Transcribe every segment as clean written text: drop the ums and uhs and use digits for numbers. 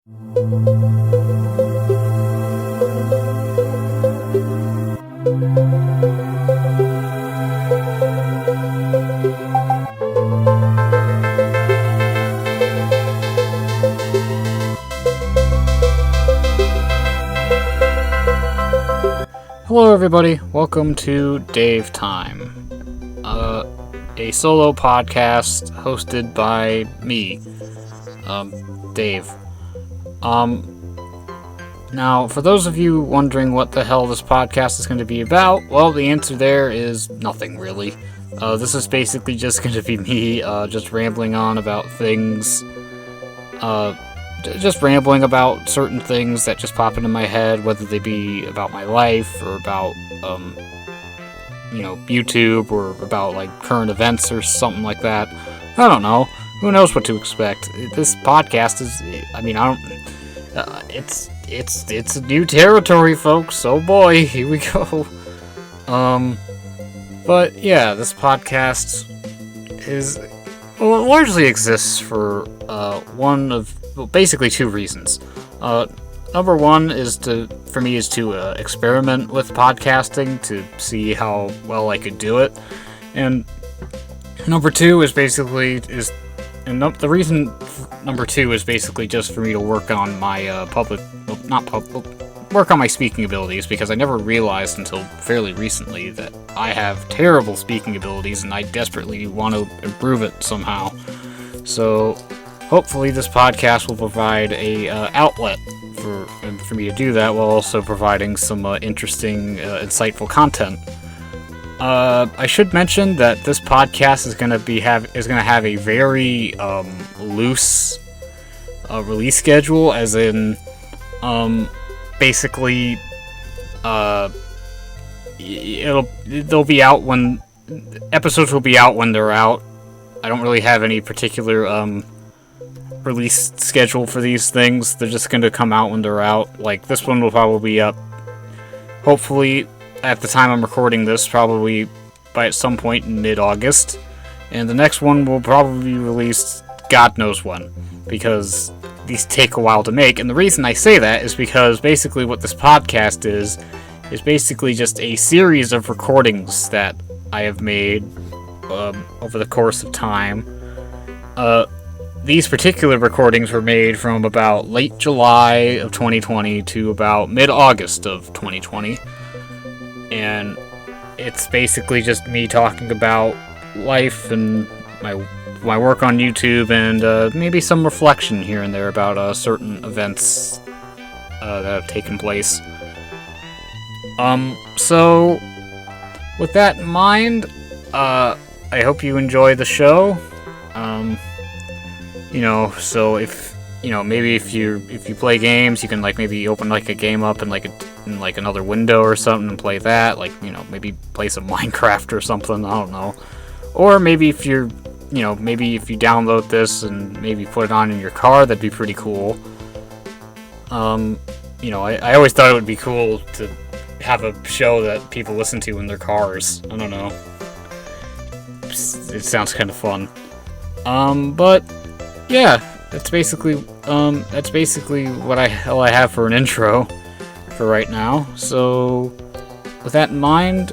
Hello everybody, welcome to Dave Time, a solo podcast hosted by me, Dave. Now, for those of you wondering what the hell this podcast is going to be about, well, the answer there is nothing, really. This is basically just going to be me, just rambling on about things, just rambling about certain things that just pop into my head, whether they be about my life, or about, YouTube, or about, current events or something like that. I don't know. Who knows what to expect? This podcast is, it's a new territory, folks. Oh boy, here we go. But yeah, this podcast largely exists for, basically two reasons. Number one is to experiment with podcasting to see how well I could do it, and number two is just for me to work on my work on my speaking abilities, because I never realized until fairly recently that I have terrible speaking abilities and I desperately want to improve it somehow. So hopefully this podcast will provide a outlet for me to do that, while also providing some interesting, insightful content. I should mention that this podcast is going to have a very loose release schedule, as in basically they'll be out when episodes will be out when they're out. I don't really have any particular release schedule for these things. They're just going to come out when they're out. Like, this one will probably be up, hopefully, at the time I'm recording this, probably by some point in mid-August. And the next one will probably be released God knows when, because these take a while to make. And the reason I say that is because basically what this podcast is basically just a series of recordings that I have made over the course of time. These particular recordings were made from about late July of 2020 to about mid-August of 2020. And it's basically just me talking about life and my work on YouTube, and maybe some reflection here and there about certain events that have taken place. So with that in mind, I hope you enjoy the show. So if maybe if you play games, you can maybe open a game up in another window or something and play that. Maybe play some Minecraft or something. I don't know. Or maybe if you download this and maybe put it on in your car, that'd be pretty cool. I always thought it would be cool to have a show that people listen to in their cars. I don't know. It sounds kind of fun. But yeah, that's basically what I have for an intro for right now. So with that in mind,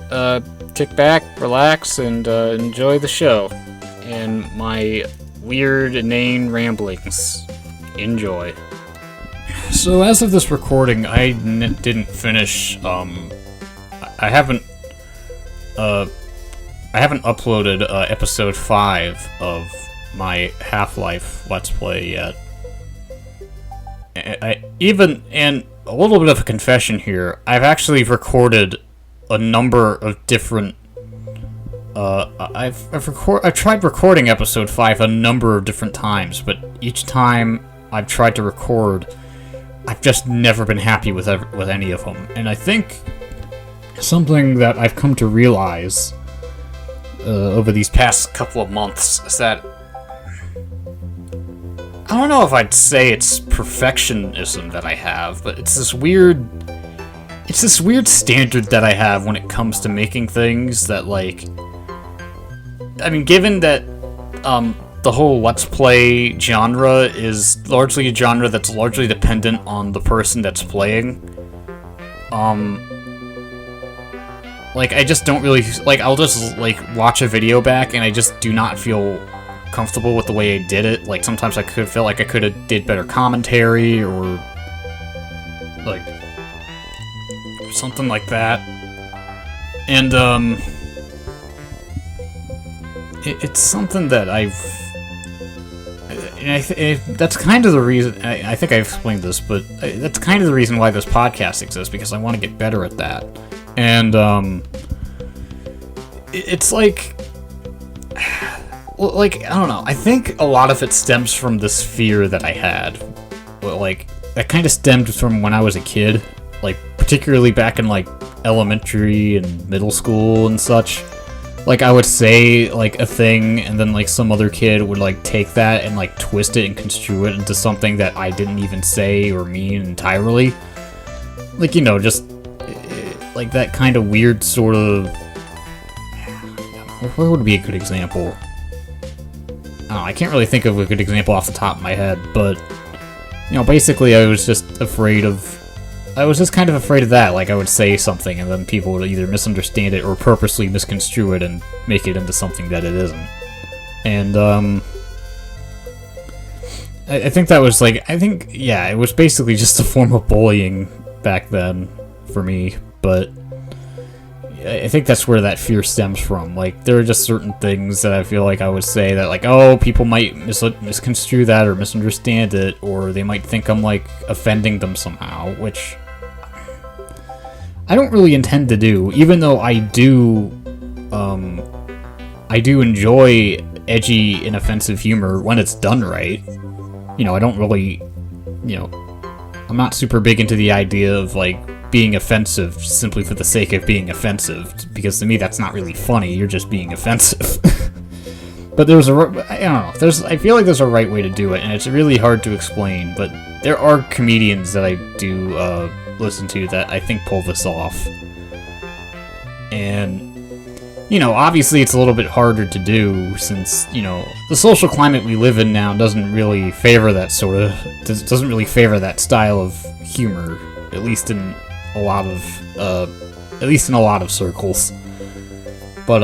kick back, relax, and enjoy the show and my weird, inane ramblings. Enjoy. So as of this recording, I didn't finish. I haven't uploaded episode 5 of my Half-Life Let's Play yet. And a little bit of a confession here, I've actually recorded a number of different I've tried recording episode 5 a number of different times, but each time I've tried to record, I've just never been happy with any of them. And I think something that I've come to realize over these past couple of months is that I don't know if I'd say it's perfectionism that I have, but it's this weird standard that I have when it comes to making things that, given that the whole Let's Play genre is largely a genre that's largely dependent on the person that's playing. Like, I just don't really, like, I'll just, like, watch a video back, and I just do not feel comfortable with the way I did it. Like, sometimes I could feel like I could have did better commentary, or, like, something like that. And, it's something that that's kind of the reason, I think I've explained this, but that's kind of the reason why this podcast exists, because I want to get better at that. And, it's like, I don't know, I think a lot of it stems from this fear that I had. Like, that kind of stemmed from when I was a kid, like, particularly back in, like, elementary and middle school and such. Like, I would say, like, a thing, and then, like, some other kid would, like, take that and, like, twist it and construe it into something that I didn't even say or mean entirely. Like, you know, just, like, that kind of weird sort of... What would be a good example? I don't know, I can't really think of a good example off the top of my head, but, you know, basically I was just kind of afraid of that. Like, I would say something, and then people would either misunderstand it or purposely misconstrue it and make it into something that it isn't. And, I think that was, like, yeah, it was basically just a form of bullying back then for me, but I think that's where that fear stems from. Like, there are just certain things that I feel like I would say that, like, oh, people might misconstrue that or misunderstand it, or they might think I'm, like, offending them somehow, which I don't really intend to do, even though I do enjoy edgy, inoffensive humor when it's done right. You know, I don't really, you know, I'm not super big into the idea of, like, being offensive simply for the sake of being offensive, because to me that's not really funny, you're just being offensive. But I don't know, I feel like there's a right way to do it, and it's really hard to explain, but there are comedians that I do listen to that I think pull this off. And, you know, obviously it's a little bit harder to do since, you know, the social climate we live in now doesn't really favor that style of humor, at least in a lot of circles. But,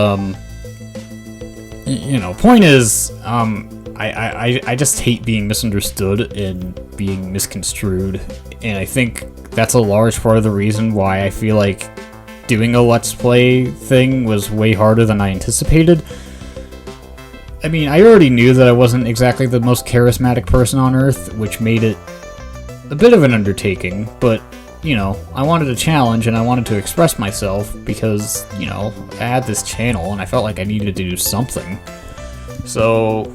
you know, point is, I just hate being misunderstood and being misconstrued, and I think that's a large part of the reason why I feel like doing a Let's Play thing was way harder than I anticipated. I mean, I already knew that I wasn't exactly the most charismatic person on Earth, which made it a bit of an undertaking, but, you know, I wanted a challenge and I wanted to express myself because, you know, I had this channel and I felt like I needed to do something. So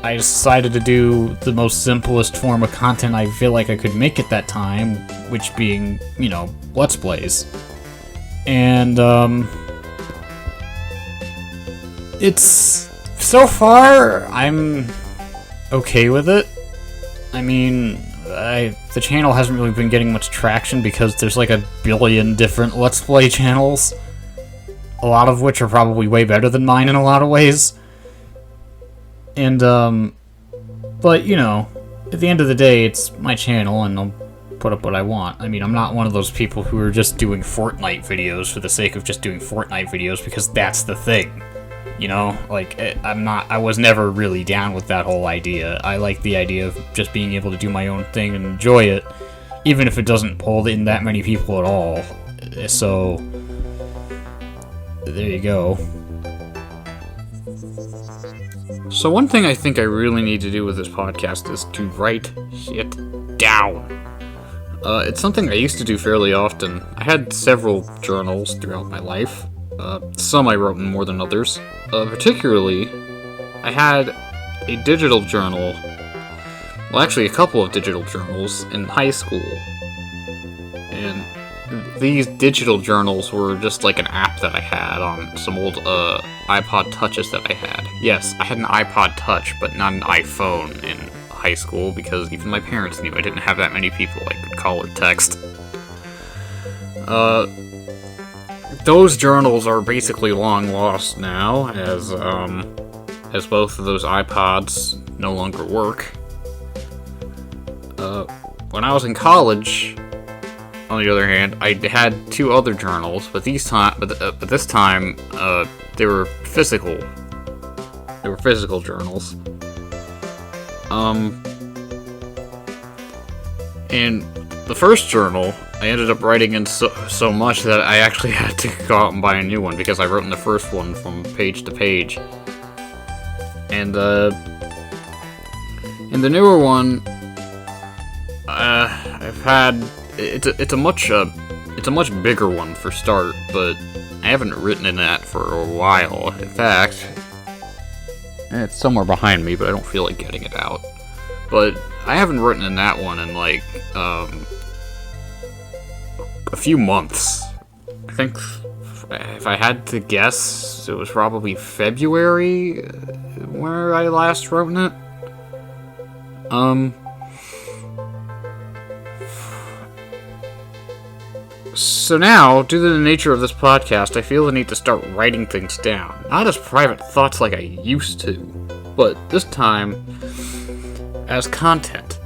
I decided to do the most simplest form of content I feel like I could make at that time, which being, you know, Let's Plays. And, it's... So far, I'm okay with it. I mean, the channel hasn't really been getting much traction because there's like a billion different Let's Play channels, a lot of which are probably way better than mine in a lot of ways. And, but, you know, at the end of the day, it's my channel, and I'll put up what I want. I mean, I'm not one of those people who are just doing Fortnite videos for the sake of just doing Fortnite videos, because that's the thing. You know, like, I was never really down with that whole idea. I like the idea of just being able to do my own thing and enjoy it, even if it doesn't pull in that many people at all. So, there you go. So one thing I think I really need to do with this podcast is to write shit down. It's something I used to do fairly often. I had several journals throughout my life. Some I wrote in more than others. Particularly, I had a digital journal, well, actually a couple of digital journals in high school. And these digital journals were just like an app that I had on some old iPod Touches that I had. Yes, I had an iPod Touch, but not an iPhone in high school, because even my parents knew I didn't have that many people I could call or text. Those journals are basically long lost now, as, as both of those iPods no longer work. When I was in college, on the other hand, I had 2 other journals, but this time they were physical. They were physical journals. In the first journal, I ended up writing in so much that I actually had to go out and buy a new one because I wrote in the first one from page to page. And in the newer one, I've had it's a much bigger one for start, but I haven't written in that for a while. In fact, it's somewhere behind me, but I don't feel like getting it out. But I haven't written in that one in like a few months. I think if I had to guess, it was probably February where I last wrote in it. So now, due to the nature of this podcast, I feel the need to start writing things down. Not as private thoughts like I used to, but this time as content.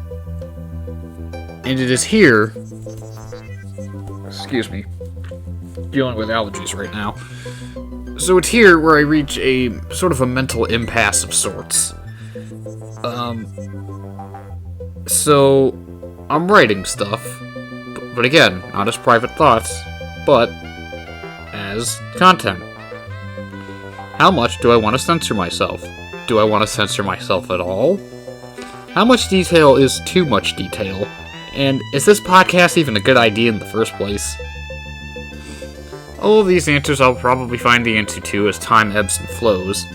And it is here, excuse me, dealing with allergies right now. So it's here where I reach a sort of a mental impasse of sorts. So I'm writing stuff, but again, not as private thoughts, but as content. How much do I want to censor myself? Do I want to censor myself at all? How much detail is too much detail? And is this podcast even a good idea in the first place? All of these answers I'll probably find the answer to as time ebbs and flows.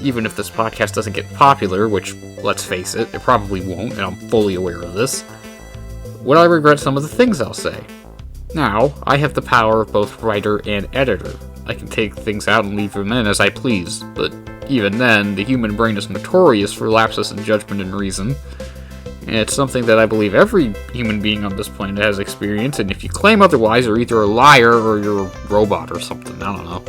Even if this podcast doesn't get popular, which, let's face it, it probably won't, and I'm fully aware of this. Would I regret some of the things I'll say? Now, I have the power of both writer and editor. I can take things out and leave them in as I please, but even then, the human brain is notorious for lapses in judgment and reason. And it's something that I believe every human being on this planet has experienced, and if you claim otherwise, you're either a liar or you're a robot or something, I don't know.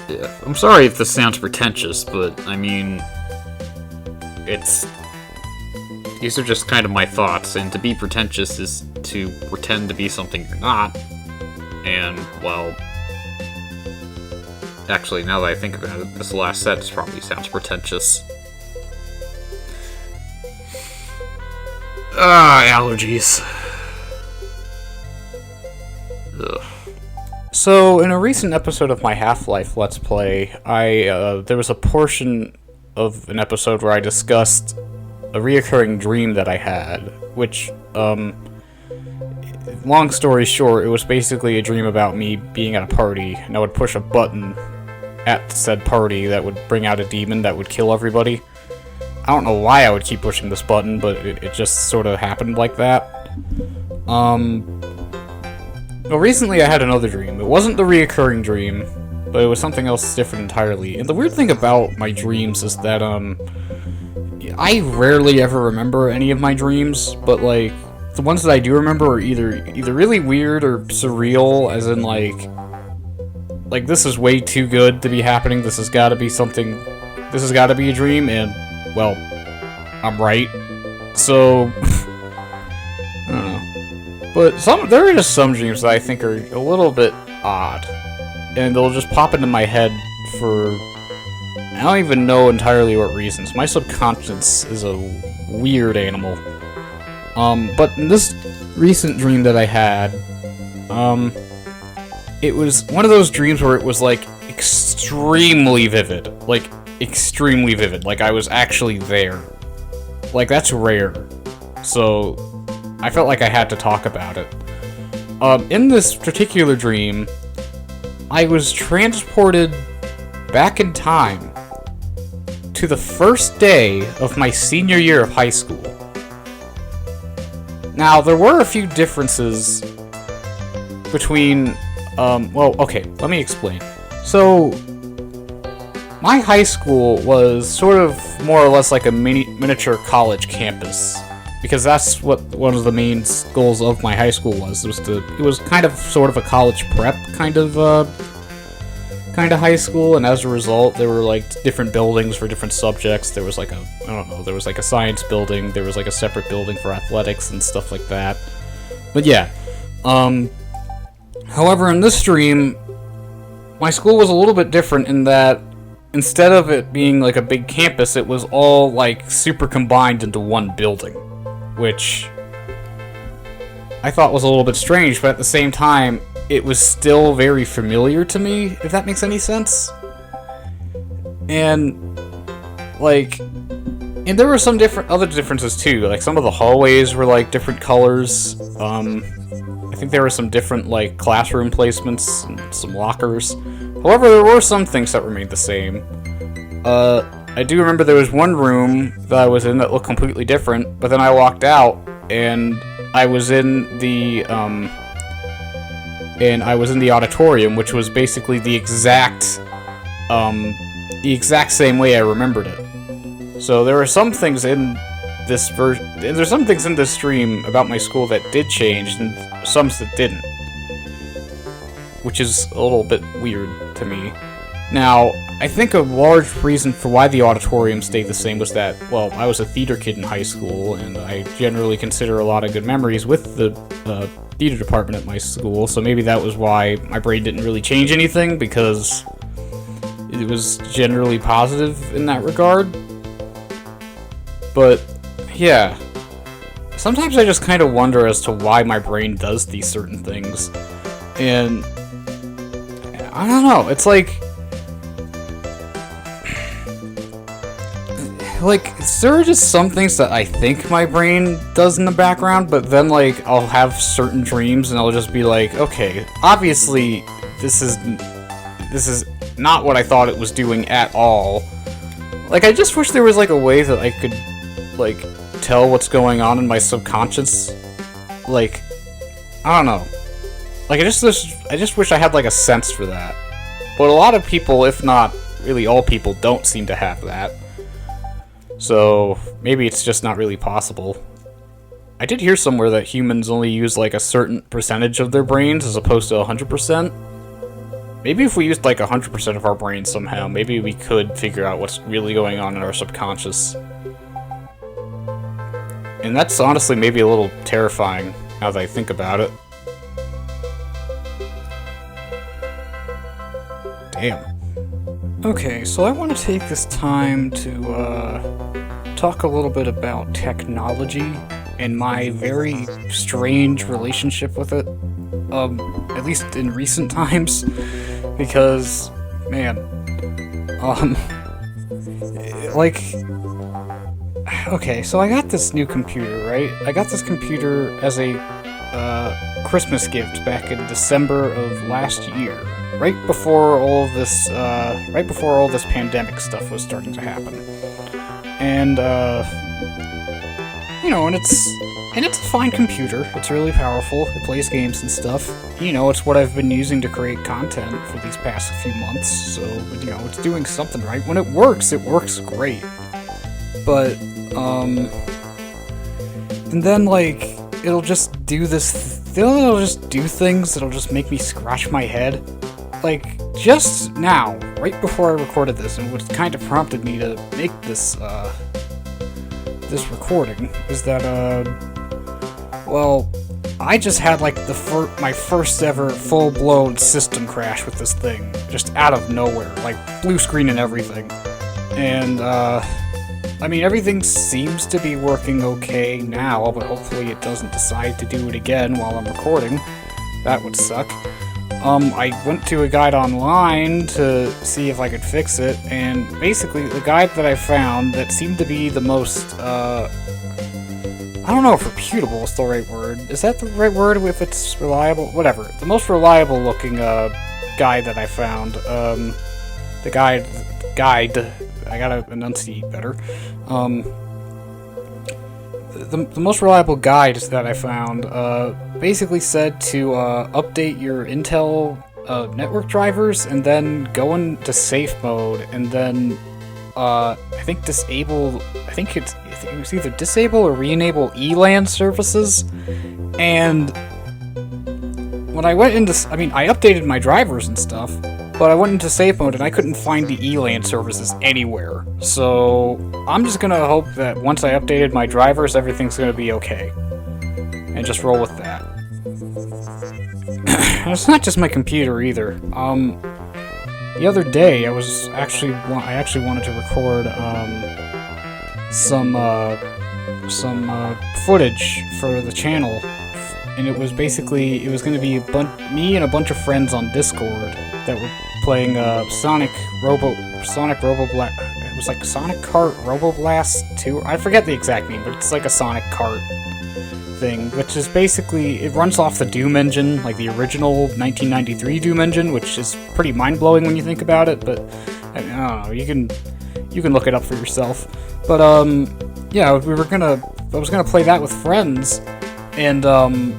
Yeah, I'm sorry if this sounds pretentious, but, I mean, these are just kind of my thoughts, and to be pretentious is to pretend to be something you're not, and, well, actually, now that I think about it, this last sentence probably sounds pretentious. Allergies. Ugh. So, in a recent episode of my Half-Life Let's Play, there was a portion of an episode where I discussed a reoccurring dream that I had, which, long story short, it was basically a dream about me being at a party, and I would push a button at said party that would bring out a demon that would kill everybody. I don't know why I would keep pushing this button, but it just sort of happened like that. Well, recently I had another dream. It wasn't the reoccurring dream, but it was something else different entirely. And the weird thing about my dreams is that, I rarely ever remember any of my dreams, but, like, the ones that I do remember are either really weird or surreal, as in, like, this is way too good to be happening, this has gotta be a dream, and, well, I'm right. So, I don't know. But there are just some dreams that I think are a little bit odd, and they'll just pop into my head for, I don't even know entirely what reasons. My subconscious is a weird animal. But in this recent dream that I had, it was one of those dreams where it was, like, extremely vivid. Like, extremely vivid. Like, I was actually there. Like, that's rare. So, I felt like I had to talk about it. In this particular dream, I was transported back in time to the first day of my senior year of high school. Now, there were a few differences between, well, okay, let me explain. So, my high school was sort of more or less like a miniature college campus. because that's what one of the main goals of my high school was. It was kind of sort of a college prep kind of high school, and as a result, there were like different buildings for different subjects. There was like there was like a science building, there was like a separate building for athletics and stuff like that. But yeah, however, in this stream, my school was a little bit different in that instead of it being like a big campus, it was all like super combined into one building, which I thought was a little bit strange, but at the same time, it was still very familiar to me, if that makes any sense. And there were some other differences too. Like some of the hallways were like different colors. I think there were some different like classroom placements and some lockers. However, there were some things that remained the same. I do remember there was one room that I was in that looked completely different, but then I walked out and I was in the auditorium, which was basically the exact same way I remembered it. So there were some things in this there's some things in this stream about my school that did change, and some that didn't, which is a little bit weird to me. Now, I think a large reason for why the auditorium stayed the same was that, well, I was a theater kid in high school, and I generally consider a lot of good memories with the theater department at my school, so maybe that was why my brain didn't really change anything, because it was generally positive in that regard. But, yeah. Sometimes I just kind of wonder as to why my brain does these certain things. And I don't know, it's like there are just some things that I think my brain does in the background, but then like I'll have certain dreams and I'll just be like, okay, obviously this is not what I thought it was doing at all. Like, I just wish there was like a way that I could like tell what's going on in my subconscious. Like, I don't know. Like, I just wish I had like a sense for that. But a lot of people, if not really all people, don't seem to have that. So maybe it's just not really possible. I did hear somewhere that humans only use like a certain percentage of their brains as opposed to 100%. Maybe if we used like 100% of our brains somehow, maybe we could figure out what's really going on in our subconscious. And that's honestly maybe a little terrifying now that I think about it. Damn. Okay, so I want to take this time to talk a little bit about technology and my very strange relationship with it, at least in recent times, because, man, okay, so I got this new computer, right? I got this computer as a Christmas gift back in December of last year. Right before all this pandemic stuff was starting to happen, and and it's a fine computer. It's really powerful. It plays games and stuff. It's what I've been using to create content for these past few months. So it's doing something right. When it works great. But and then it'll just do this. It'll just do things that'll just make me scratch my head. Like, just now, right before I recorded this, and what kind of prompted me to make this, this recording, is that, I just had, my first ever full-blown system crash with this thing, just out of nowhere, blue screen and everything. And, everything seems to be working okay now, but hopefully it doesn't decide to do it again while I'm recording. That would suck. I went to a guide online to see if I could fix it, and basically the guide that I found that seemed to be the most, I don't know if reputable is the right word. Is that the right word if it's reliable? Whatever. The most reliable looking, guide that I found, the guide, I gotta enunciate better, the most reliable guide that I found basically said to update your Intel network drivers and then go into safe mode and then I think disable, I think it was either disable or re-enable ELAN services, and when I went into, I updated my drivers and stuff, but I went into save mode and I couldn't find the ELAN services anywhere. So I'm just gonna hope that once I updated my drivers, everything's gonna be okay, and just roll with that. And it's not just my computer either. The other day I actually wanted to record some footage for the channel, and it was going to be me and a bunch of friends on Discord that were playing Sonic Roboblast. It was like Sonic Kart Roboblast 2. I forget the exact name, but it's like a Sonic Kart thing, which is basically, it runs off the Doom engine, like the original 1993 Doom engine, which is pretty mind-blowing when you think about it, but I don't know, you can look it up for yourself. But yeah, I was gonna play that with friends, and and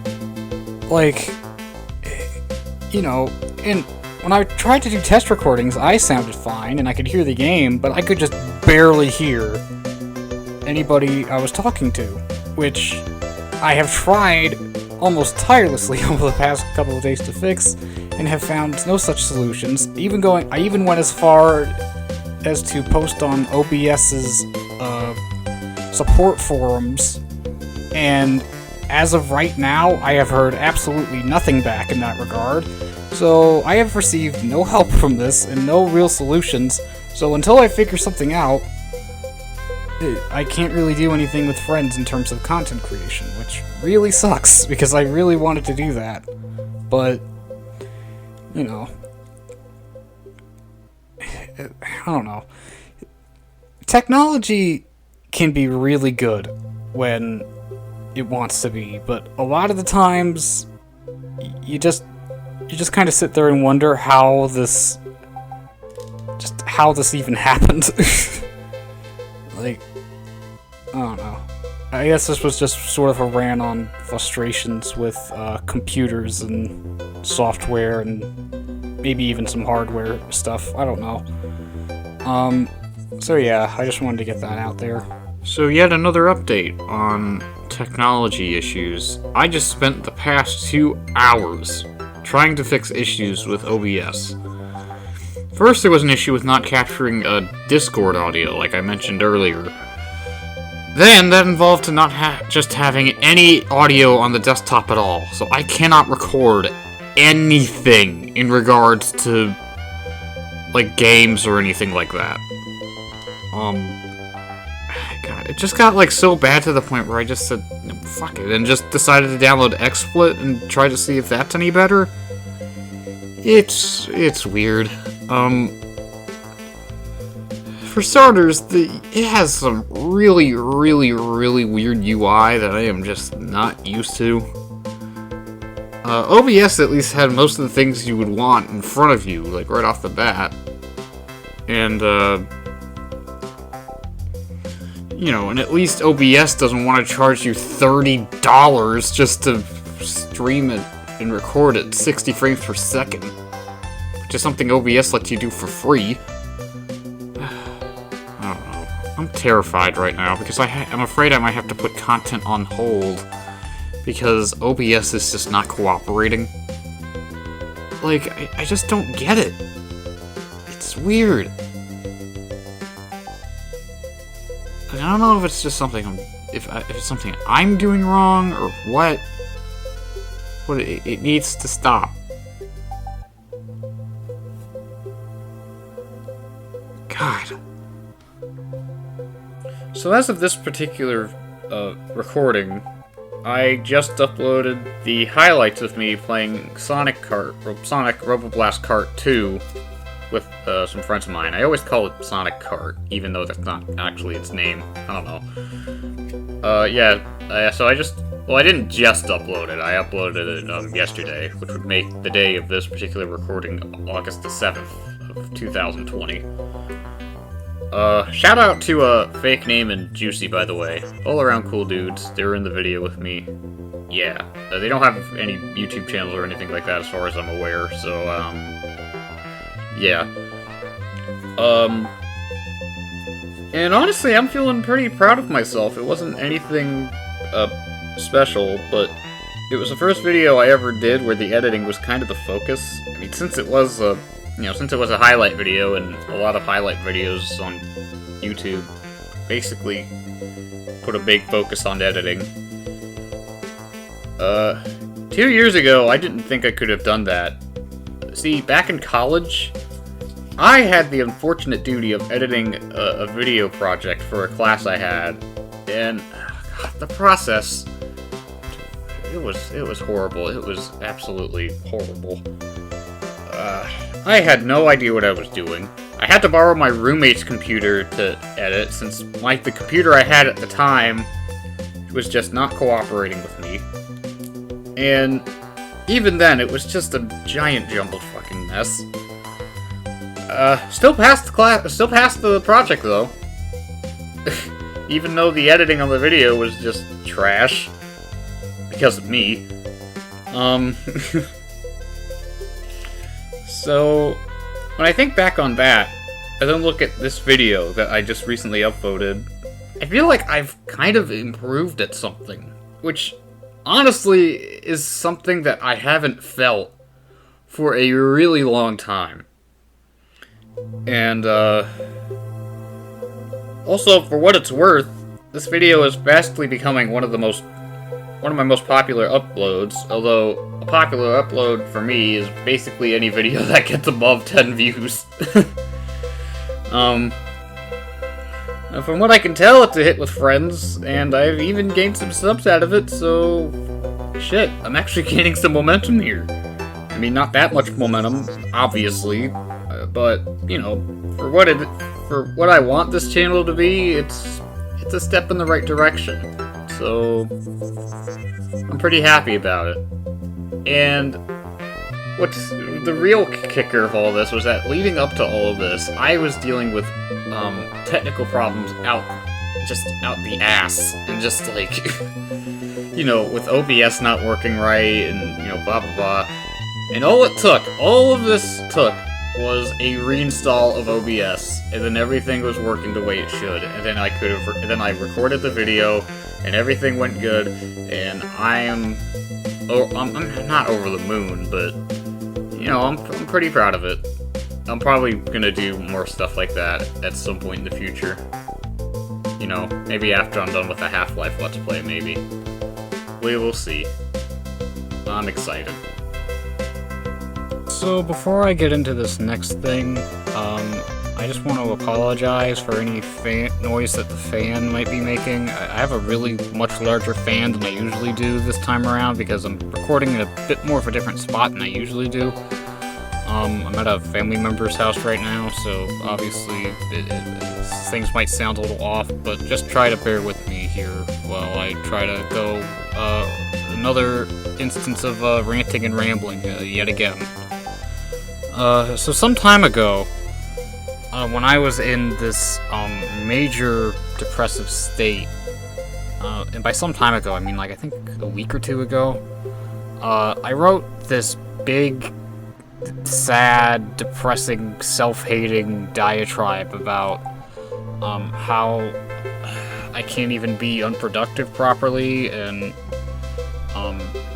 when I tried to do test recordings, I sounded fine and I could hear the game, but I could just barely hear anybody I was talking to, which I have tried almost tirelessly over the past couple of days to fix, and have found no such solutions. I even went as far as to post on OBS's support forums, and as of right now, I have heard absolutely nothing back in that regard. So I have received no help from this and no real solutions. So until I figure something out, I can't really do anything with friends in terms of content creation, which really sucks, because I really wanted to do that. But, I don't know. Technology can be really good when it wants to be, but a lot of the times, you just kind of sit there and wonder how this even happened. Like, I don't know. I guess this was just sort of a rant on frustrations with computers and software and maybe even some hardware stuff. I don't know. So yeah, I just wanted to get that out there. So yet another update on technology issues. I just spent the past 2 hours trying to fix issues with OBS. First, there was an issue with not capturing Discord audio, like I mentioned earlier. Then, that involved to not just having any audio on the desktop at all, so I cannot record anything in regards to, like, games or anything like that. God, it just got, like, so bad to the point where I just said, fuck it, and just decided to download XSplit and try to see if that's any better. It's weird. For starters, it has some really, really, really weird UI that I am just not used to. OBS at least had most of the things you would want in front of you, like right off the bat. And, and at least OBS doesn't want to charge you $30 just to stream it and record at 60 frames per second, which is something OBS lets you do for free. I don't know. I'm terrified right now because I'm afraid I might have to put content on hold because OBS is just not cooperating. Like, I just don't get it. It's weird. I don't know if it's just something if it's something I'm doing wrong or what. But it needs to stop. God. So as of this particular recording, I just uploaded the highlights of me playing Sonic Roboblast Kart 2 with some friends of mine. I always call it Sonic Kart, even though that's not actually its name. I don't know. So I didn't just upload it. I uploaded it yesterday, which would make the day of this particular recording August the 7th of 2020. Shout out to Fake Name and Juicy, by the way. All around cool dudes. They were in the video with me. Yeah. They don't have any YouTube channels or anything like that as far as I'm aware, so, yeah. And honestly, I'm feeling pretty proud of myself. It wasn't anything special, but it was the first video I ever did where the editing was kind of the focus. I mean, since it was a highlight video, and a lot of highlight videos on YouTube basically put a big focus on editing. 2 years ago, I didn't think I could have done that. See, back in college, I had the unfortunate duty of editing a video project for a class I had, and God, the process, it was horrible. It was absolutely horrible. I had no idea what I was doing. I had to borrow my roommate's computer to edit, since the computer I had at the time was just not cooperating with me. And even then, it was just a giant jumbled fucking mess. Still passed the project though. Even though the editing on the video was just trash. Because of me. So, when I think back on that, and then look at this video that I just recently uploaded, I feel like I've kind of improved at something. Which, honestly, is something that I haven't felt for a really long time. And, also, for what it's worth, this video is fastly becoming one of my most popular uploads, although a popular upload for me is basically any video that gets above 10 views. From what I can tell, it's a hit with friends, and I've even gained some subs out of it, so shit, I'm actually gaining some momentum here. I mean, not that much momentum, obviously, but, you know, for what I want this channel to be, it's a step in the right direction. So, I'm pretty happy about it. And what's the real kicker of all this was that leading up to all of this, I was dealing with technical problems out the ass, and just like, you know, with OBS not working right, and, you know, blah blah blah. And all of this took was a reinstall of OBS, and then everything was working the way it should, and then I recorded the video, and everything went good, and I'm not over the moon, but, you know, I'm pretty proud of it. I'm probably gonna do more stuff like that at some point in the future. You know, maybe after I'm done with the Half-Life Let's Play, maybe. We will see. I'm excited. So, before I get into this next thing, I just want to apologize for any noise that the fan might be making. I have a really much larger fan than I usually do this time around, because I'm recording in a bit more of a different spot than I usually do. I'm at a family member's house right now, so obviously things might sound a little off, but just try to bear with me here while I try to go another instance of ranting and rambling yet again. So some time ago, when I was in this major depressive state, and by some time ago I mean like I think a week or two ago, I wrote this big, sad, depressing, self-hating diatribe about how I can't even be unproductive properly, and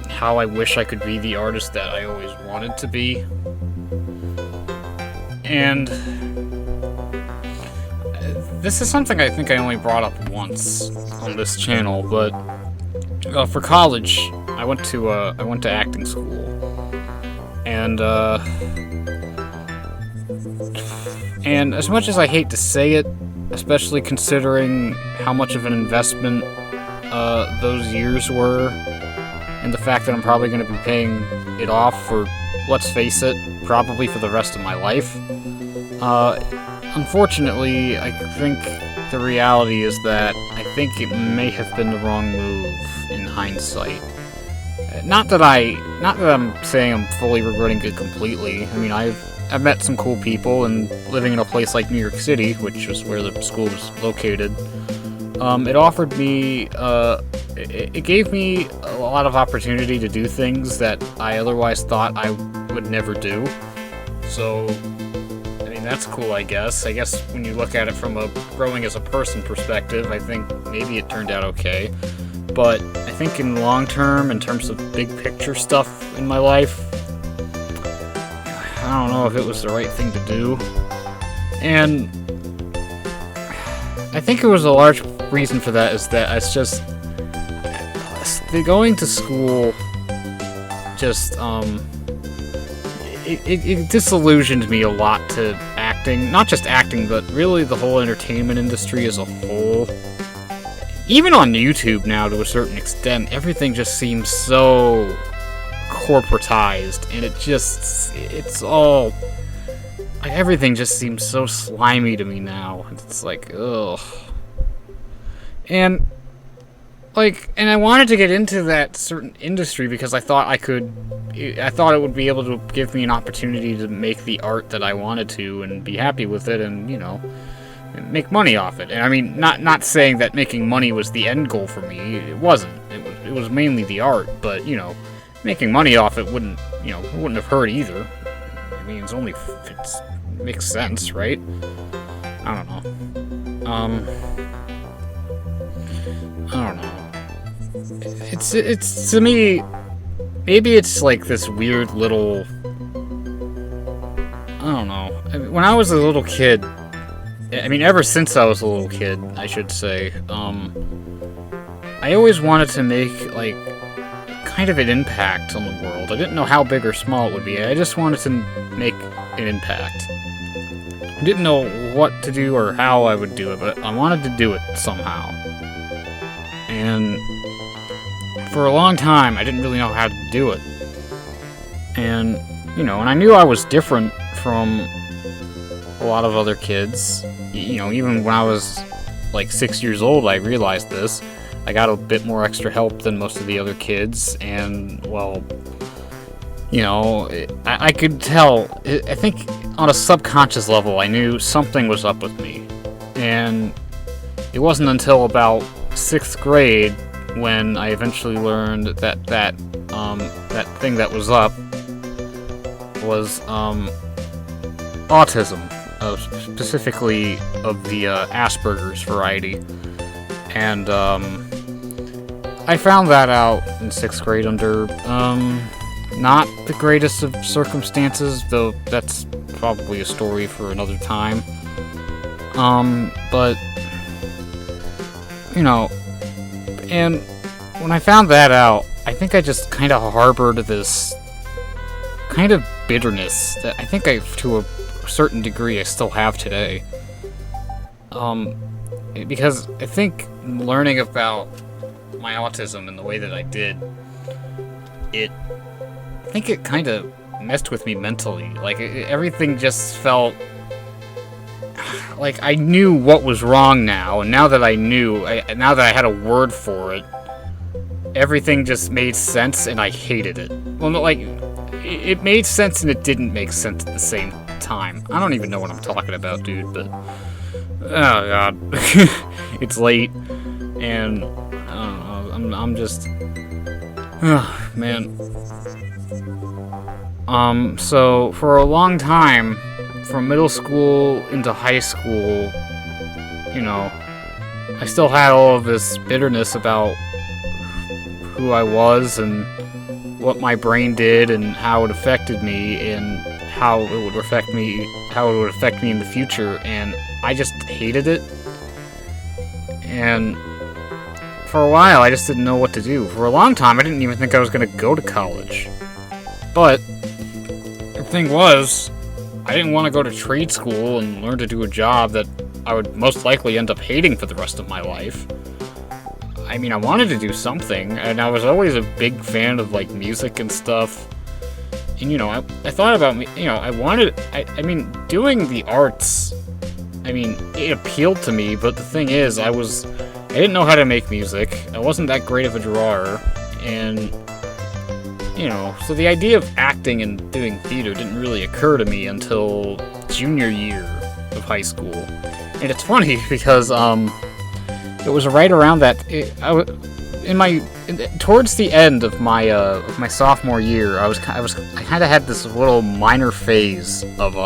how I wish I could be the artist that I always wanted to be. And this is something I think I only brought up once on this channel, but for college, I went to acting school, and as much as I hate to say it, especially considering how much of an investment those years were, and the fact that I'm probably going to be paying it off for, let's face it, probably for the rest of my life. Unfortunately, I think the reality is that I think it may have been the wrong move in hindsight. Not that I'm saying I'm fully regretting it completely. I mean, I've met some cool people, and living in a place like New York City, which is where the school was located, it offered me, it gave me a lot of opportunity to do things that I otherwise thought I would never do. So, I mean, that's cool, I guess. I guess when you look at it from a growing as a person perspective, I think maybe it turned out okay. But I think in the long term, in terms of big picture stuff in my life, I don't know if it was the right thing to do. And I think it was a large reason for that is that it's just going to school just it disillusioned me a lot to acting. Not just acting, but really the whole entertainment industry as a whole. Even on YouTube now, to a certain extent, everything just seems so corporatized, and it's all, like, everything just seems so slimy to me now. It's like, ugh. And, like, and I wanted to get into that certain industry because I thought it would be able to give me an opportunity to make the art that I wanted to and be happy with it and, you know, make money off it. And I mean, not saying that making money was the end goal for me. It wasn't. It was mainly the art, but, you know, making money off it wouldn't have hurt either. I mean, it makes sense, right? I don't know. I don't know. It's to me, maybe it's like this weird little, I don't know. I mean, when I was a little kid, I mean, ever since I was a little kid, I should say, I always wanted to make, like, kind of an impact on the world. I didn't know how big or small it would be. I just wanted to make an impact. I didn't know what to do or how I would do it, but I wanted to do it somehow. And for a long time, I didn't really know how to do it. And, you know, and I knew I was different from a lot of other kids. You know, even when I was like 6 years old, I realized this. I got a bit more extra help than most of the other kids, and, well, you know, I could tell. I think on a subconscious level, I knew something was up with me. And it wasn't until about 6th grade when I eventually learned that thing that was up was autism, specifically of the Asperger's variety. And I found that out in 6th grade under not the greatest of circumstances, though that's probably a story for another time. But, you know, and when I found that out, I think I just kind of harbored this kind of bitterness that I think to a certain degree, I still have today. Because I think learning about my autism in the way that I did, I think it kind of messed with me mentally. Like, everything just felt like I knew what was wrong now, and now that I knew, now that I had a word for it, everything just made sense, and I hated it. Well, like, it made sense and it didn't make sense at the same time. I don't even know what I'm talking about, dude, but oh god. It's late, and I don't know, I'm just, oh, man. So for a long time, from middle school into high school, you know, I still had all of this bitterness about who I was and what my brain did and how it affected me and how it would affect me in the future, and I just hated it. And for a while, I just didn't know what to do. For a long time, I didn't even think I was going to go to college. But the thing was, I didn't want to go to trade school and learn to do a job that I would most likely end up hating for the rest of my life. I mean, I wanted to do something, and I was always a big fan of, like, music and stuff. And, you know, I thought about, you know, I mean, doing the arts, I mean, it appealed to me, but the thing is, I didn't know how to make music, I wasn't that great of a drawer, and, you know, so the idea of acting and doing theater didn't really occur to me until junior year of high school. And it's funny, because, it was right around that, towards the end of my sophomore year, I kind of had this little minor phase of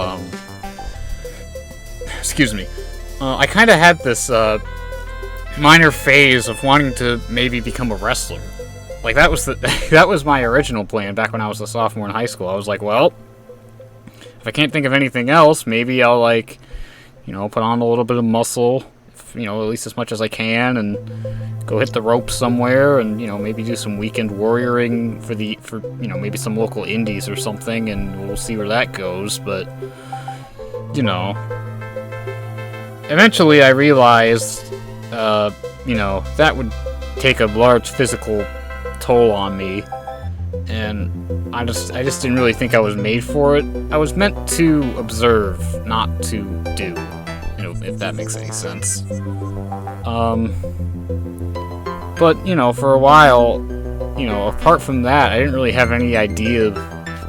excuse me, I kind of had this minor phase of wanting to maybe become a wrestler. Like, that was that was my original plan back when I was a sophomore in high school. I was like, well, if I can't think of anything else, maybe I'll, like, put on a little bit of muscle, at least as much as I can, and go hit the ropes somewhere, and, maybe do some weekend warrioring for maybe some local indies or something, and we'll see where that goes. But, eventually I realized, that would take a large physical toll on me, and I just didn't really think I was made for it. I was meant to observe, not to do, if that makes any sense. But, for a while, apart from that, I didn't really have any idea of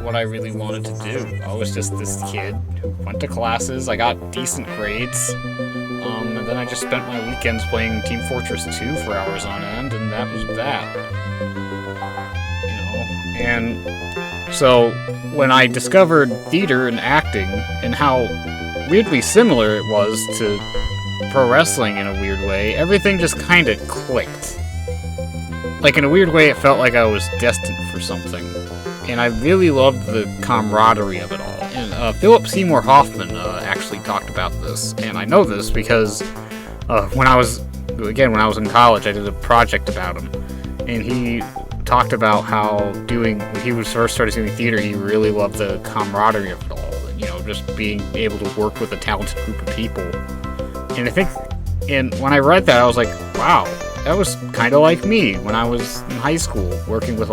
what I really wanted to do. I was just this kid who went to classes, I got decent grades, and then I just spent my weekends playing Team Fortress 2 for hours on end, and that was that. And so, when I discovered theater and acting, and how weirdly similar it was to pro wrestling in a weird way, everything just kind of clicked. Like, in a weird way, it felt like I was destined for something. And I really loved the camaraderie of it all. And Philip Seymour Hoffman actually talked about this, and I know this because when I was in college, I did a project about him, and he talked about how when he was first started doing theater, he really loved the camaraderie of it all, and, just being able to work with a talented group of people. And I think, when I read that, I was like, wow, that was kind of like me when I was in high school, working with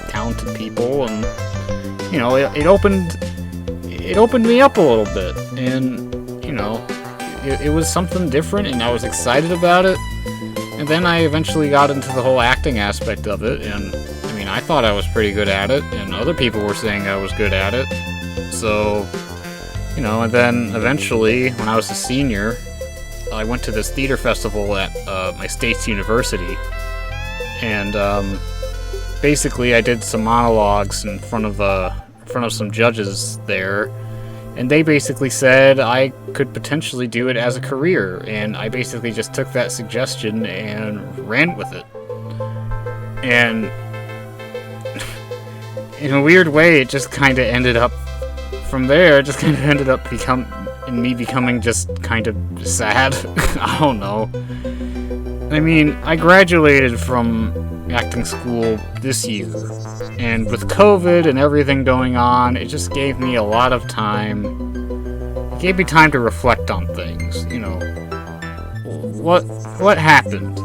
talented people, and, it opened me up a little bit, and, it was something different, and I was excited about it. And then I eventually got into the whole acting aspect of it, and, I thought I was pretty good at it, and other people were saying I was good at it. So, and then eventually, when I was a senior, I went to this theater festival at my state's university, and basically I did some monologues in front of some judges there, and they basically said I could potentially do it as a career, and I basically just took that suggestion and ran with it. And in a weird way, it just kind of ended up, from there, it just kind of ended up becoming just kind of sad. I don't know. I graduated from acting school this year, and with COVID and everything going on, it just gave me a lot of time. It gave me time to reflect on things, what happened?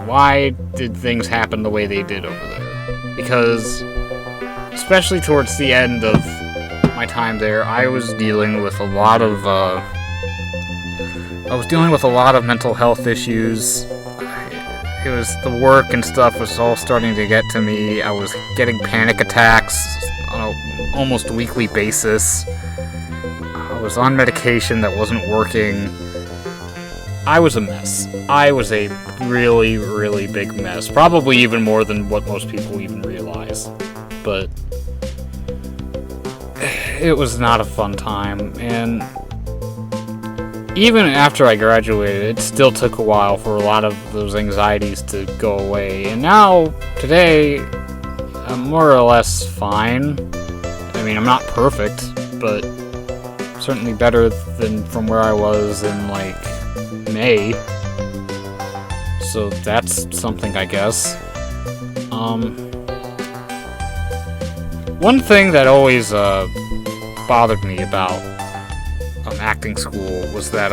Why did things happen the way they did over there? Because, especially towards the end of my time there, I was dealing with a lot of mental health issues. It was the work and stuff was all starting to get to me. I was getting panic attacks on an almost weekly basis. I was on medication that wasn't working. I was a mess. I was a really, really big mess. Probably even more than what most people even realize. But it was not a fun time, and even after I graduated, it still took a while for a lot of those anxieties to go away. And now, today, I'm more or less fine. I'm not perfect, but certainly better than from where I was in, May. So that's something, I guess. One thing that always bothered me about acting school was that,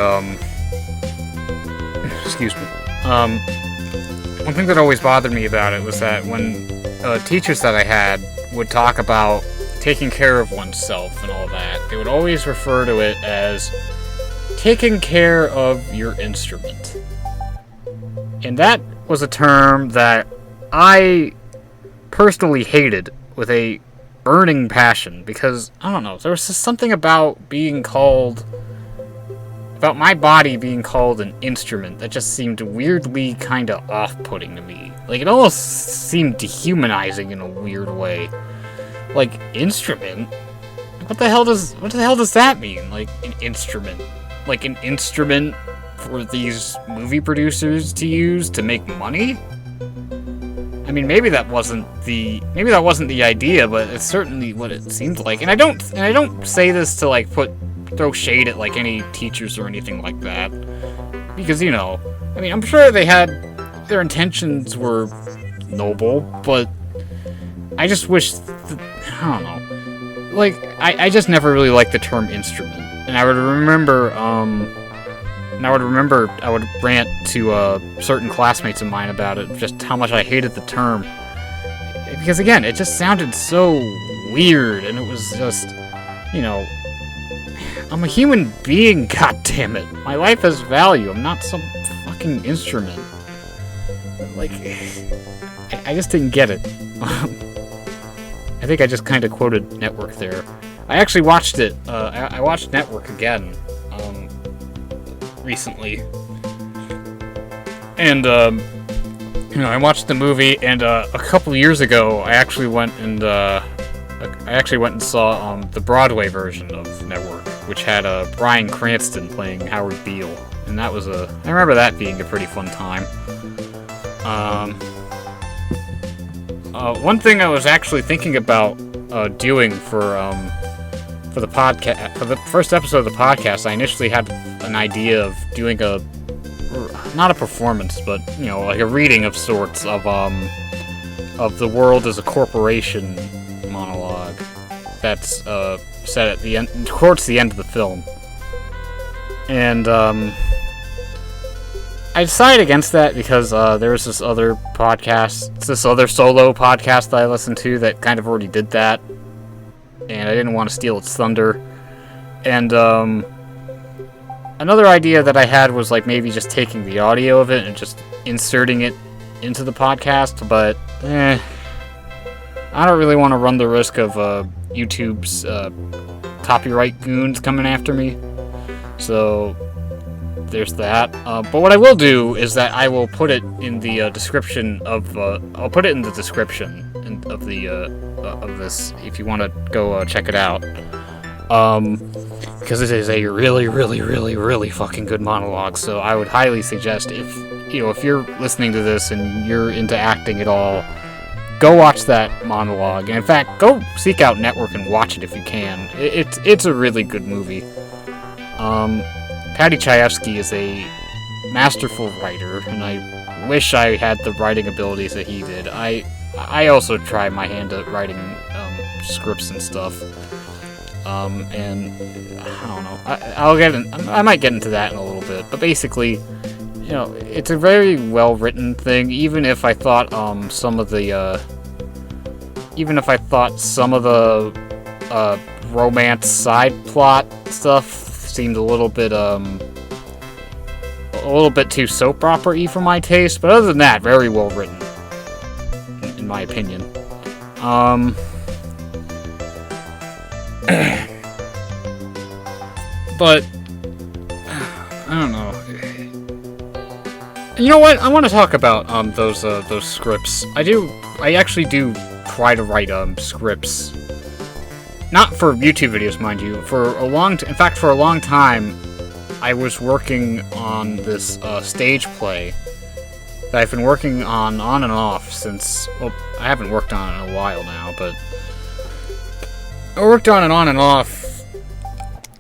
excuse me, one thing that always bothered me about it was that when teachers that I had would talk about taking care of oneself and all that, they would always refer to it as taking care of your instrument. And that was a term that I personally hated with a burning passion, because, I don't know, there was just something about my body being called an instrument that just seemed weirdly kind of off-putting to me. It almost seemed dehumanizing in a weird way. Instrument? What the hell does that mean? An instrument? like an instrument for these movie producers to use to make money. I mean, maybe that wasn't the idea, but it's certainly what it seemed like. And I don't say this to like throw shade at like any teachers or anything like that, because I mean, I'm sure their intentions were noble, but I just wish I don't know. Like, I just never really liked the term instrument, and I would rant to certain classmates of mine about it, just how much I hated the term. Because again, it just sounded so weird, and it was just, I'm a human being, goddammit. My life has value. I'm not some fucking instrument. Like, I just didn't get it. I think I just kind of quoted Network there. I actually watched it. I watched Network again recently, and I watched the movie. And a couple years ago, I actually went and saw the Broadway version of Network, which had Bryan Cranston playing Howard Beale, and I remember that being a pretty fun time. One thing I was actually thinking about doing for the podcast, for the first episode of the podcast, I initially had an idea of doing not a performance, but like a reading of sorts of The World as a Corporation monologue that's set at the end, towards the end of the film, and I decided against that because there was this other solo podcast that I listened to that kind of already did that, and I didn't want to steal its thunder. And another idea that I had was like maybe just taking the audio of it and just inserting it into the podcast, but I don't really want to run the risk of YouTube's copyright goons coming after me, so there's that. But what I will do is that I will put it in the description of I'll put it in the description of the of this if you want to go check it out. Because it is a really, really, really, really fucking good monologue. So I would highly suggest if you're listening to this and you're into acting at all, go watch that monologue. And in fact, go seek out Network and watch it if you can. It's a really good movie. Paddy Chayefsky is a masterful writer, and I wish I had the writing abilities that he did. I also try my hand at writing scripts and stuff, and I don't know. I might get into that in a little bit, but basically, it's a very well written thing. Even if I thought some of the romance side plot stuff seemed a little bit too soap opera-y for my taste, but other than that, very well written, in my opinion. But I don't know. You know what? I want to talk about those scripts. I actually do try to write scripts. Not for YouTube videos, mind you. For a long time, I was working on this stage play that I've been working on and off since. Well, I haven't worked on it in a while now, but I worked on and off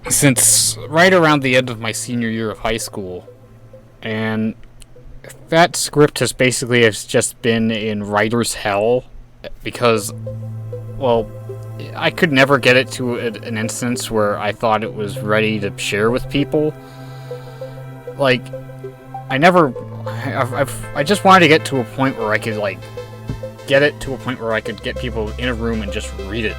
since right around the end of my senior year of high school, and that script has just been in writer's hell because, well, I could never get it to an instance where I thought it was ready to share with people. Like, I just wanted to get to a point where I could, get people in a room and just read it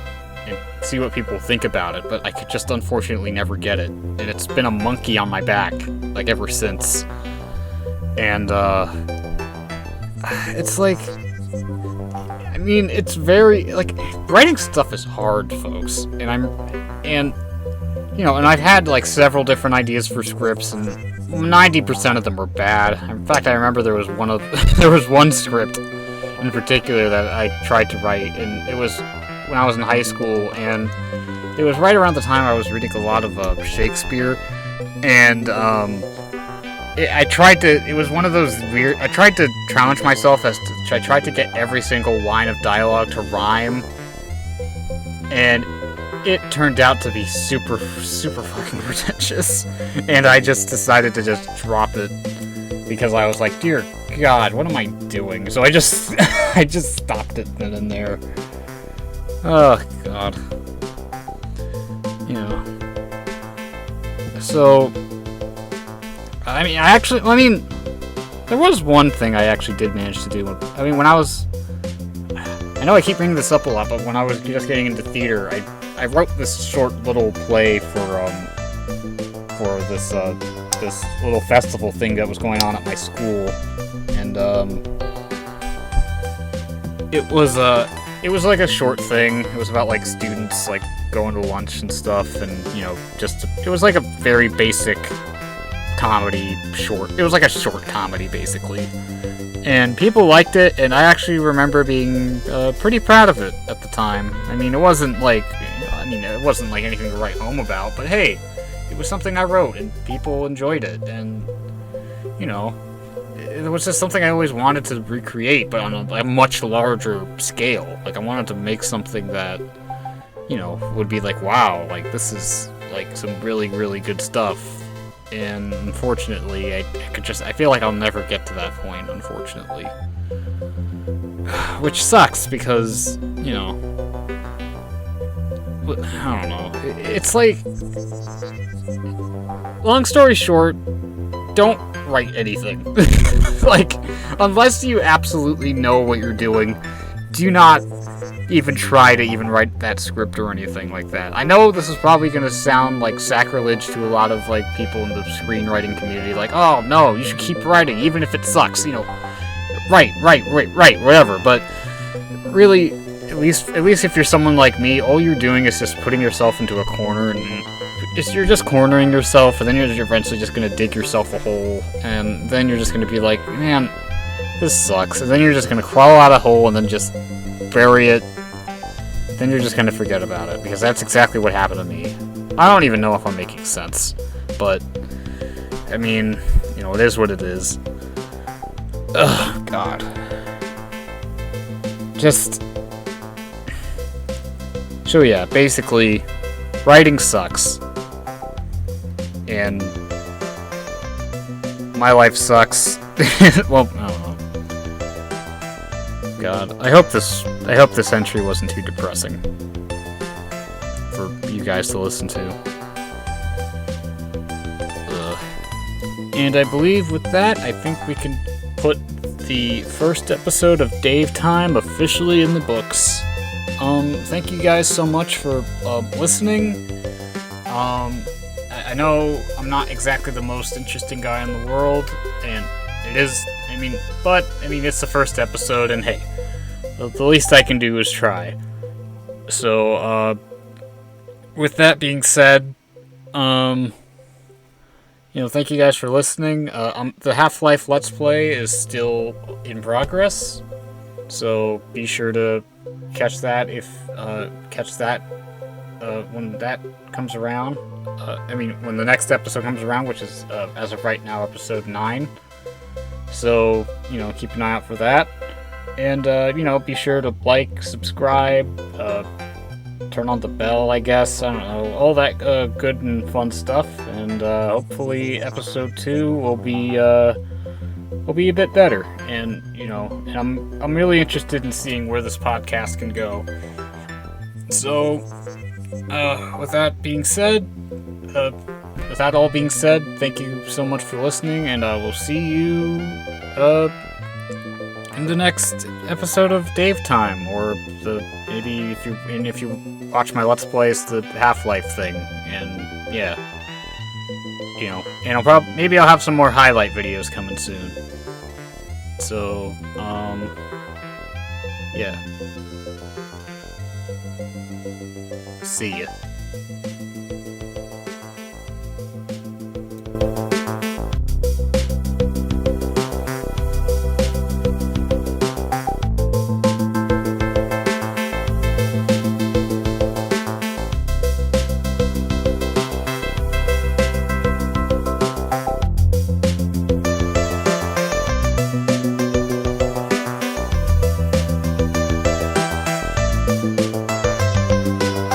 and see what people think about it, but I could just unfortunately never get it. And it's been a monkey on my back, like, ever since. And, it's like, I mean, it's very, like, writing stuff is hard, folks, and I've had, like, several different ideas for scripts, and 90% of them were bad. In fact, I remember there was one script in particular that I tried to write, and it was when I was in high school, and it was right around the time I was reading a lot of Shakespeare, And I tried to. It was one of those weird. I tried to challenge myself I tried to get every single line of dialogue to rhyme, and it turned out to be super fucking pretentious. And I just decided to just drop it because I was like, dear God, what am I doing? So I just I just stopped it then and there. Oh God. So I mean, there was one thing I actually did manage to do. I mean, I know I keep bringing this up a lot, but when I was just getting into theater, I wrote this short little play for this little festival thing that was going on at my school, and it was like a short thing. It was about like students like going to lunch and stuff, and it was like a very basic comedy short. It was like a short comedy basically, and people liked it, and I actually remember being pretty proud of it at the time. I mean, it wasn't like anything to write home about, but hey, it was something I wrote and people enjoyed it, and it was just something I always wanted to recreate, but on a much larger scale. Like, I wanted to make something that would be like, wow, like this is like some really, really good stuff. And unfortunately, I feel like I'll never get to that point, unfortunately. Which sucks, because, I don't know. It's like, long story short, don't write anything. Like, unless you absolutely know what you're doing, do not even try to even write that script or anything like that. I know this is probably going to sound like sacrilege to a lot of like people in the screenwriting community, like, oh no, you should keep writing even if it sucks, right, whatever. But really, at least if you're someone like me, all you're doing is just putting yourself into a corner, and you're just cornering yourself, and then you're eventually just going to dig yourself a hole, and then you're just going to be like, man, this sucks, and then you're just going to crawl out a hole and then just bury it. Then you're just gonna forget about it, because that's exactly what happened to me. I don't even know if I'm making sense, but I mean, it is what it is. Ugh, God. So yeah, basically, writing sucks, and my life sucks. Well, I don't know. God, I hope this entry wasn't too depressing for you guys to listen to. Ugh. And I believe with that, I think we can put the first episode of Dave Time officially in the books. Thank you guys so much for listening. I know I'm not exactly the most interesting guy in the world, and it is. I mean, it's the first episode, and hey, the least I can do is try. So, with that being said, thank you guys for listening. The Half-Life Let's Play is still in progress, so be sure to catch that when that comes around. When the next episode comes around, which is, as of right now, episode 9. So, keep an eye out for that. And, be sure to like, subscribe, turn on the bell, I guess. I don't know. All that good and fun stuff. And hopefully episode 2 will be a bit better. And, and I'm really interested in seeing where this podcast can go. So, with that all being said, thank you so much for listening, and I will see you in the next episode of Dave Time, or if you watch my Let's Plays, the Half-Life thing, and yeah, and I'll have some more highlight videos coming soon. So, yeah. See ya.